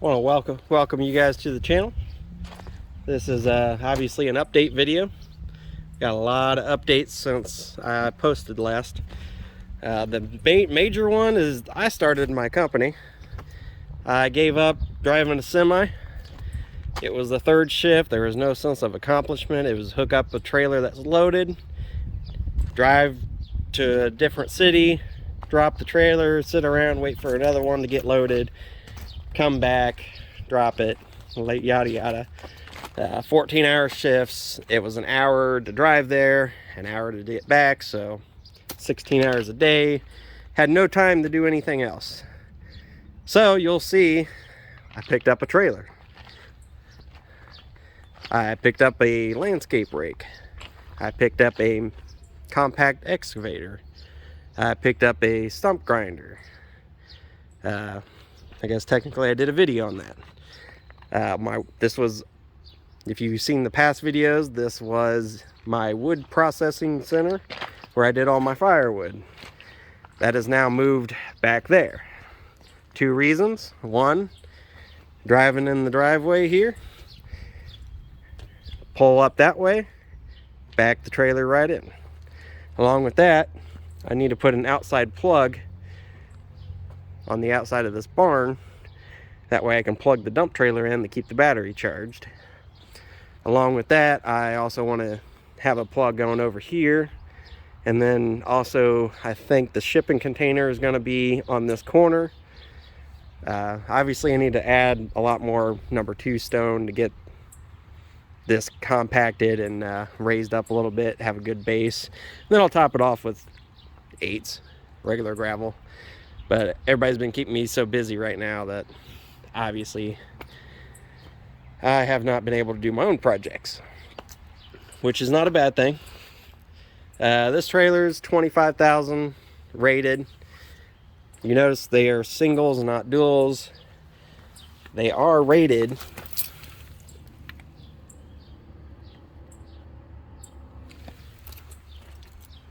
want to welcome you guys to the channel. This is obviously an update video. Got a lot of updates since I posted last. The major one is I started my company. I gave up driving a semi. It was the third shift. There was no sense of accomplishment. It was hook up a trailer that's loaded, drive to a different city, drop the trailer, sit around, wait for another one to get loaded, come back, drop it, yada yada. 14-hour shifts. It was an hour to drive there, an hour to get back, so 16 hours a day. Had no time to do anything else. So you'll see I picked up a trailer. I picked up a landscape rake. I picked up a compact excavator. I picked up a stump grinder. I guess technically I did a video on that. This was, if you've seen the past videos, this was my wood processing center where I did all my firewood. That is now moved back there. Two reasons. One, driving in the driveway here, pull up that way, back the trailer right in. Along with that, I need to put an outside plug on the outside of this barn. That way I can plug the dump trailer in to keep the battery charged. Along with that, I also want to have a plug going over here. And then also, I think the shipping container is going to be on this corner. Obviously, I need to add a lot more number 2 stone to get this compacted and raised up a little bit, have a good base. And then I'll top it off with 8s, regular gravel. But everybody's been keeping me so busy right now that obviously I have not been able to do my own projects, which is not a bad thing. This trailer is $25,000 rated. You notice they are singles, not duals. They are rated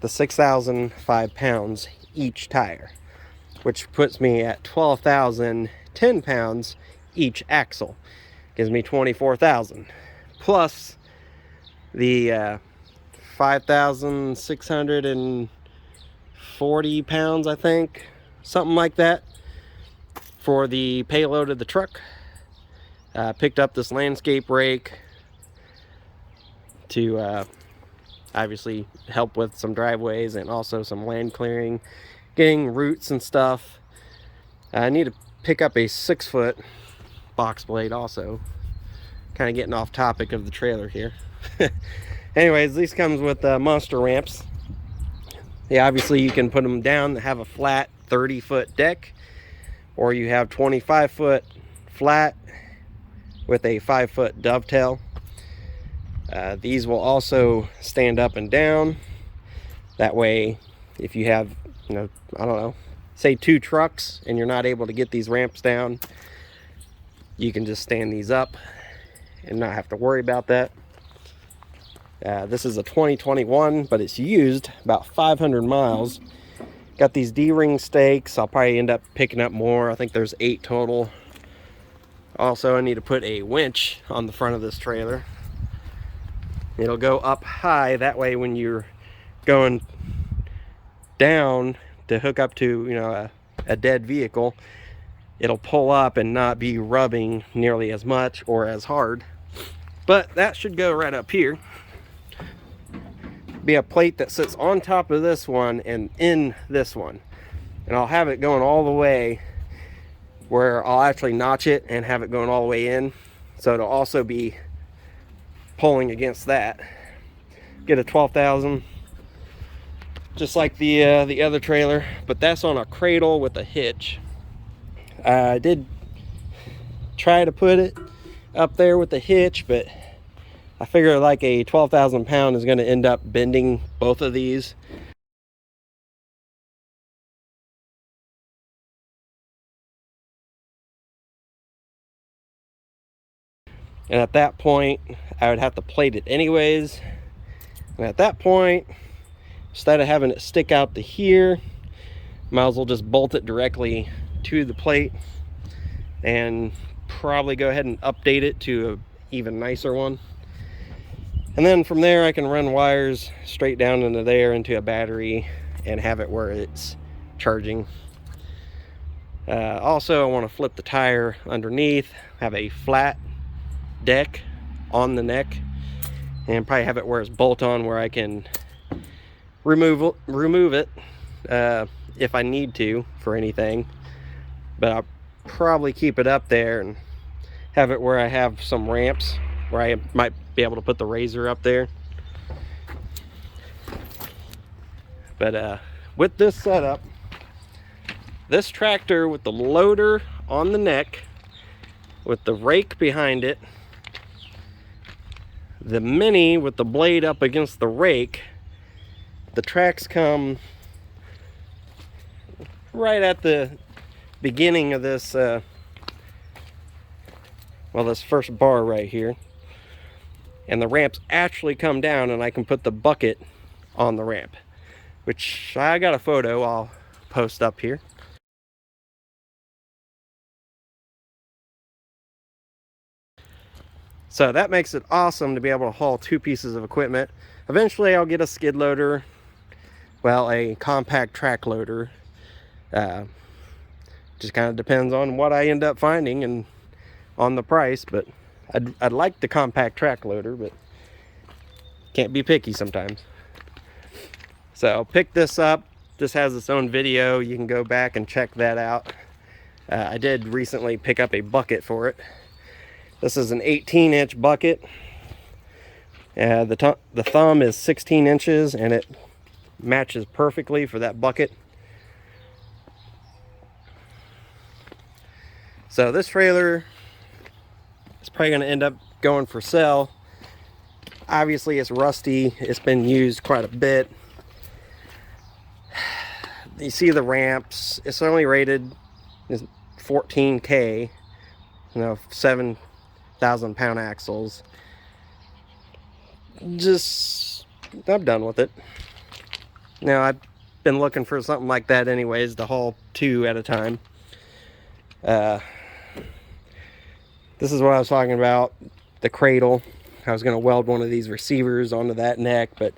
the 6,005 pounds each tire, which puts me at 12,010 pounds each axle. Gives me 24,000 plus the 5,640 pounds, I think, something like that, for the payload of the truck. Picked up this landscape rake to obviously help with some driveways and also some land clearing, getting roots and stuff. I need to pick up a 6-foot box blade also. Kind of getting off topic of the trailer here. Anyways, these comes with monster ramps. Yeah, obviously you can put them down to have a flat 30-foot deck, or you have 25-foot flat with a 5-foot dovetail. These will also stand up and down. That way, if you have, I don't know, say 2 trucks and you're not able to get these ramps down, you can just stand these up and not have to worry about that. This is a 2021, but it's used about 500 miles. Got these D-ring stakes. I'll probably end up picking up more. I think there's 8 total. Also, I need to put a winch on the front of this trailer. It'll go up high. That way when you're going down to hook up to, a dead vehicle, it'll pull up and not be rubbing nearly as much or as hard. But that should go right up here. Be a plate that sits on top of this one and in this one. And I'll have it going all the way where I'll actually notch it and have it going all the way in. So it'll also be pulling against that. Get a 12,000, just like the other trailer, but that's on a cradle with a hitch. I did try to put it up there with the hitch, but I figure like a 12,000 pound is going to end up bending both of these. And at that point, I would have to plate it anyways. And at that point, instead of having it stick out to here, might as well just bolt it directly to the plate and probably go ahead and update it to an even nicer one. And then from there I can run wires straight down into there into a battery and have it where it's charging. Also, I want to flip the tire underneath, have a flat deck on the neck, and probably have it where it's bolt-on, where I can remove it if I need to for anything. But I'll probably keep it up there and have it where I have some ramps where I might be able to put the razor up there. But with this setup, this tractor with the loader on the neck, with the rake behind it, the Mini with the blade up against the rake, the tracks come right at the beginning of this, well, this first bar right here. And the ramps actually come down, and I can put the bucket on the ramp, which I got a photo I'll post up here. So that makes it awesome to be able to haul two pieces of equipment. Eventually I'll get a skid loader, well, a compact track loader. Just kind of depends on what I end up finding and on the price, but I'd like the compact track loader, but can't be picky sometimes. So pick this up. This has its own video. You can go back and check that out. I did recently pick up a bucket for it. This is an 18-inch bucket. The thumb is 16 inches, and it matches perfectly for that bucket. So this trailer is probably going to end up going for sale. Obviously it's rusty. It's been used quite a bit. You see the ramps. It's only rated 14K, 7,000-pound axles. I'm done with it. Now, I've been looking for something like that anyways, to haul two at a time. This is what I was talking about, the cradle. I was going to weld one of these receivers onto that neck, but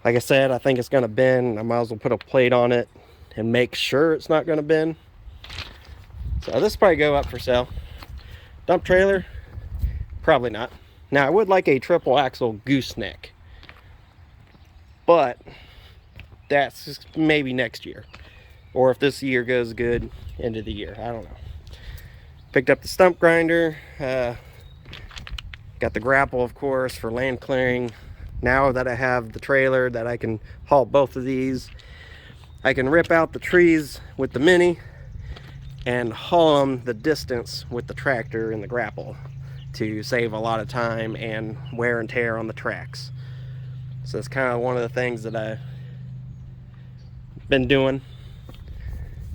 like I said, I think it's going to bend. I might as well put a plate on it and make sure it's not going to bend. So this will probably go up for sale. Dump trailer, probably not. Now, I would like a triple axle gooseneck, but that's maybe next year, or if this year goes good, end of the year, I don't know. Picked up the stump grinder, got the grapple, of course, for land clearing. Now that I have the trailer that I can haul both of these, I can rip out the trees with the Mini and haul them the distance with the tractor and the grapple to save a lot of time and wear and tear on the tracks. So it's kind of one of the things that I've been doing.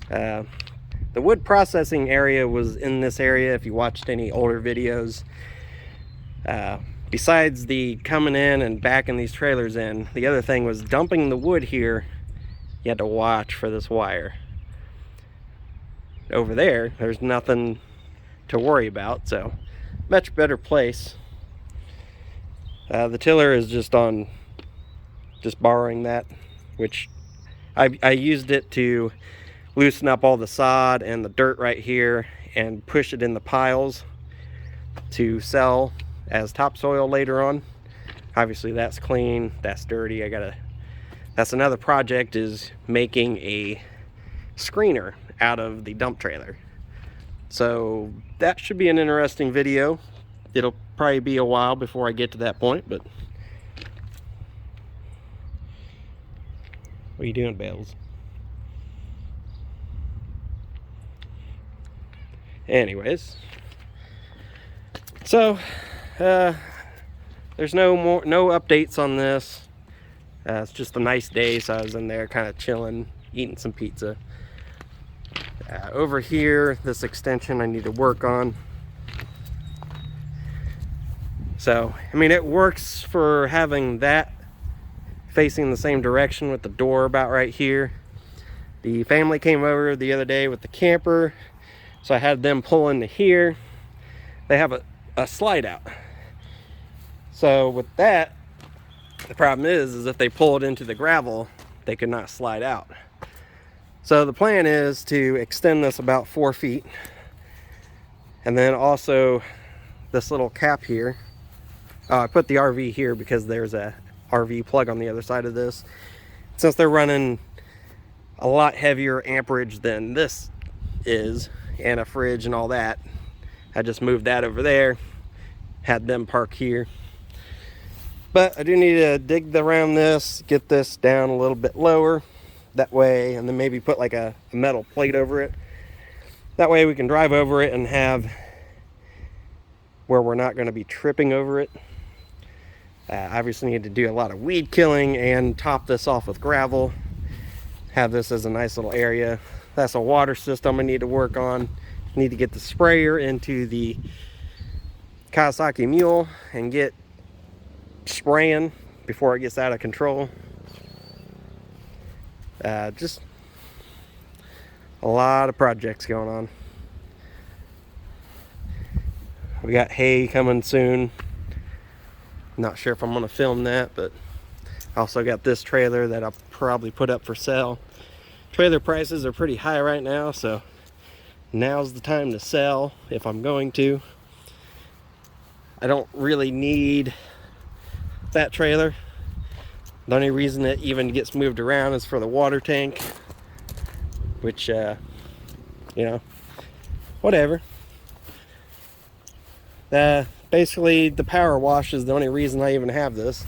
The wood processing area was in this area if you watched any older videos. Besides the coming in and backing these trailers in, the other thing was dumping the wood here. You had to watch for this wire. Over there, there's nothing to worry about, so much better place. The tiller is just borrowing that, which I used it to loosen up all the sod and the dirt right here and push it in the piles to sell as topsoil later on. Obviously that's clean, that's dirty. That's another project, is making a screener out of the dump trailer. So that should be an interesting video. It'll probably be a while before I get to that point, but what are you doing, Bales? Anyways, so there's no updates on this. It's just a nice day, so I was in there kind of chilling, eating some pizza. Over here, this extension I need to work on. So, I mean, it works for having that facing the same direction with the door about right here. The family came over the other day with the camper, so I had them pull into here. they have a slide out. So with that, the problem is if they pull it into the gravel, they could not slide out. So the plan is to extend this about 4 feet, and then also this little cap here. I put the RV here because there's a RV plug on the other side of this. Since they're running a lot heavier amperage than this is, and a fridge and all that, I just moved that over there, had them park here. But I do need to dig around this, get this down a little bit lower, that way, and then maybe put like a metal plate over it. That way we can drive over it and have where we're not going to be tripping over it. Obviously need to do a lot of weed killing and top this off with gravel. Have this as a nice little area. That's a water system I need to work on. Need to get the sprayer into the Kawasaki Mule and get spraying before it gets out of control. Just a lot of projects going on. We got hay coming soon. Not sure if I'm gonna film that, but I also got this trailer that I'll probably put up for sale. Trailer prices are pretty high right now, so now's the time to sell if I'm going to. I don't really need that trailer. The only reason it even gets moved around is for the water tank, which, you know, whatever. Basically, the power wash is the only reason I even have this.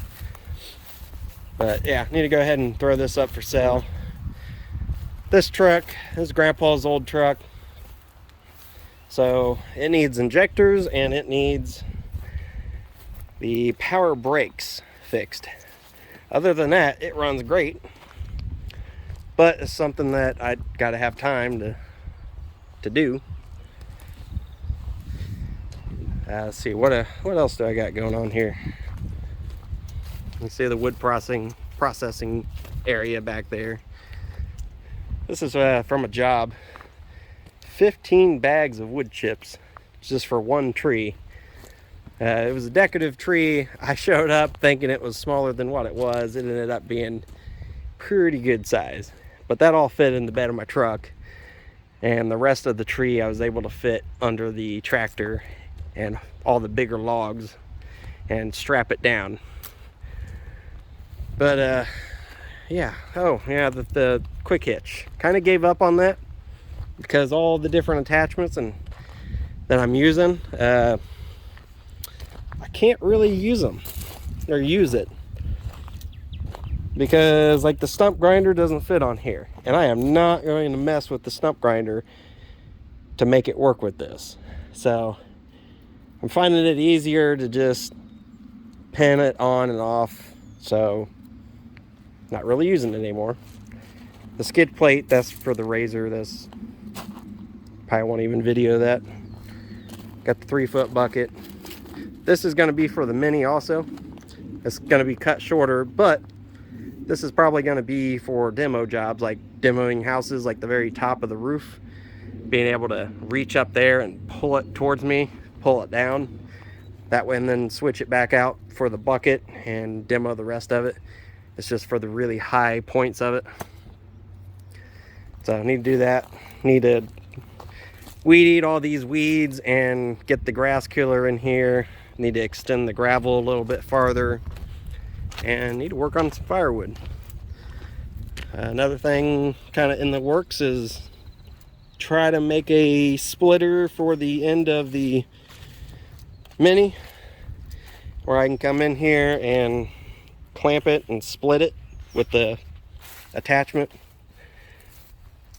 But yeah, need to go ahead and throw this up for sale. This truck is Grandpa's old truck, so it needs injectors and it needs the power brakes fixed. Other than that, it runs great, but it's something that I gotta have time to do. Let's see, what else do I got going on here? You see the wood processing area back there. This is from a job. 15 bags of wood chips just for one tree. It was a decorative tree. I showed up thinking it was smaller than what it was. It ended up being pretty good size, but that all fit in the bed of my truck, and the rest of the tree I was able to fit under the tractor and all the bigger logs and strap it down. But yeah, oh yeah, the quick hitch, kind of gave up on that because all the different attachments and that I'm using, I can't really use them or use it because like the stump grinder doesn't fit on here, and I am not going to mess with the stump grinder to make it work with this. So I'm finding it easier to just pin it on and off, so not really using it anymore. The skid plate, that's for the razor. This probably won't even video that. Got the 3-foot bucket. This is going to be for the Mini also. It's going to be cut shorter, but this is probably going to be for demo jobs, like demoing houses, like the very top of the roof. Being able to reach up there and pull it towards me, pull it down. That way, and then switch it back out for the bucket and demo the rest of it. It's just for the really high points of it. So I need to do that. Need to weed eat all these weeds and get the grass killer in here. Need to extend the gravel a little bit farther, and need to work on some firewood. Another thing kind of in the works is try to make a splitter for the end of the Mini, where I can come in here and clamp it and split it with the attachment.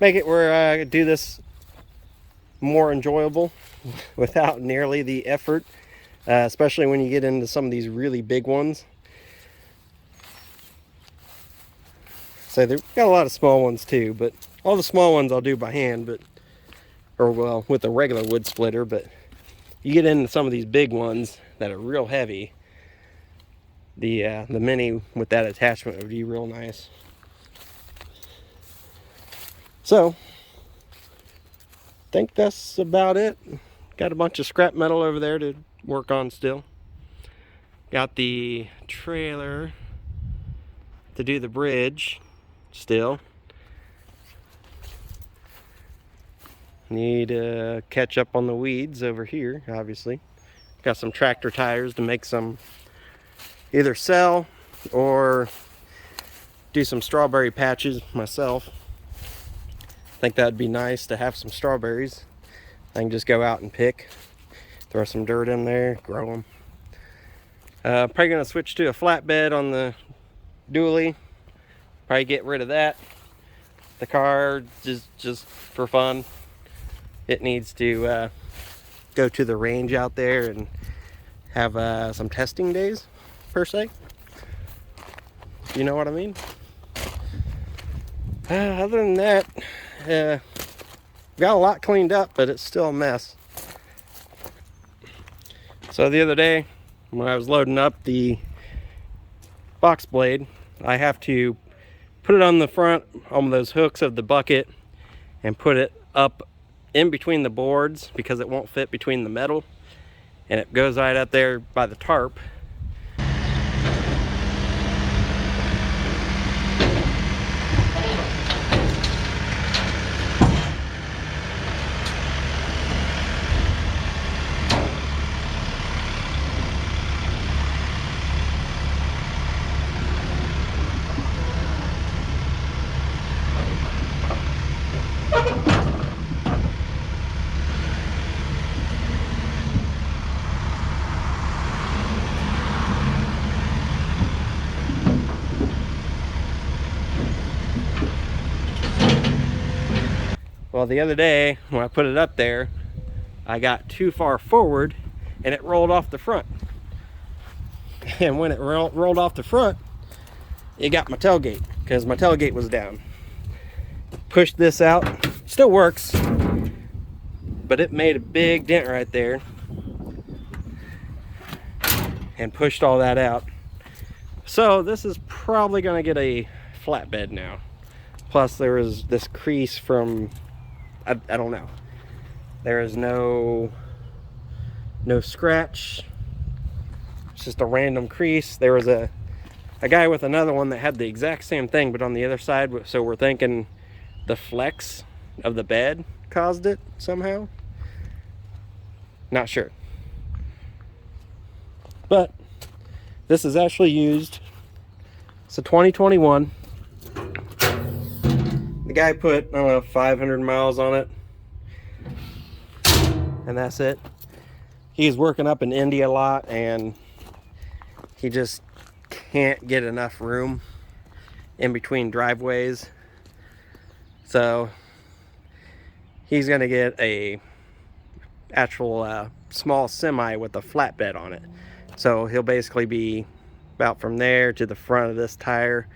Make it where I could do this more enjoyable without nearly the effort, especially when you get into some of these really big ones. So they've got a lot of small ones too, but all the small ones I'll do by hand, or well, with a regular wood splitter. But you get into some of these big ones that are real heavy, the Mini with that attachment would be real nice. So I think that's about it. Got a bunch of scrap metal over there to work on still. Got the trailer to do the bridge still. Need to catch up on the weeds over here, obviously. Got some tractor tires to make some, either sell or do some strawberry patches myself. I think that'd be nice to have some strawberries. I can just go out and pick, throw some dirt in there, grow them. Probably gonna switch to a flatbed on the dually. Probably get rid of that. The car, just for fun, it needs to go to the range out there and have some testing days, per se. You know what I mean? Other than that, got a lot cleaned up, but it's still a mess. So the other day, when I was loading up the box blade, I have to put it on the front on those hooks of the bucket and put it up in between the boards because it won't fit between the metal, and it goes right up there by the tarp. Well, the other day when I put it up there, I got too far forward and it rolled off the front. And when it rolled off the front, it got my tailgate because my tailgate was down. Pushed this out, still works, but it made a big dent right there and pushed all that out. So this is probably gonna get a flatbed now. Plus there is this crease from, I don't know. There is no scratch. It's just a random crease. There was a guy with another one that had the exact same thing, but on the other side. So we're thinking the flex of the bed caused it somehow. Not sure. But this is actually used. It's a 2021. The guy put, I don't know, 500 miles on it. And that's it. He's working up in India a lot and he just can't get enough room in between driveways. So he's gonna get a actual small semi with a flatbed on it. So he'll basically be about from there to the front of this tire,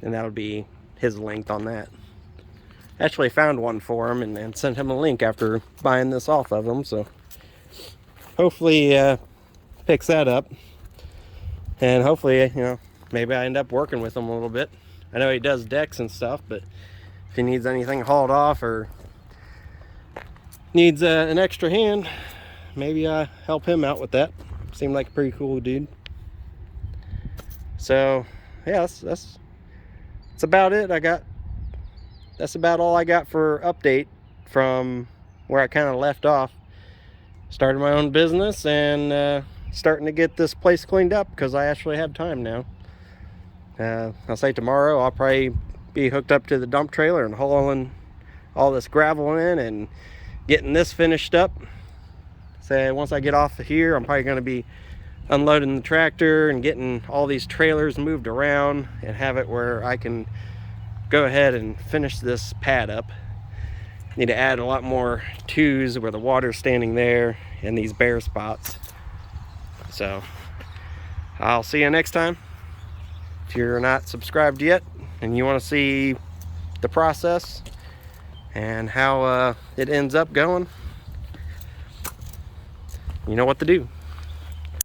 and that'll be his length on that. Actually found one for him and sent him a link after buying this off of him, so hopefully picks that up, and hopefully, you know, maybe I end up working with him a little bit. I know he does decks and stuff, but if he needs anything hauled off or needs an extra hand, maybe I help him out with that. Seemed like a pretty cool dude. So yeah, that's about it. That's about all I got for update from where I kind of left off. Started my own business and starting to get this place cleaned up because I actually have time now. I'll say tomorrow I'll probably be hooked up to the dump trailer and hauling all this gravel in and getting this finished up. So once I get off of here, I'm probably going to be unloading the tractor and getting all these trailers moved around and have it where I can go ahead and finish this pad up. Need to add a lot more twos where the water's standing there and these bare spots. So I'll see you next time. If you're not subscribed yet and you want to see the process and how it ends up going, you know what to do.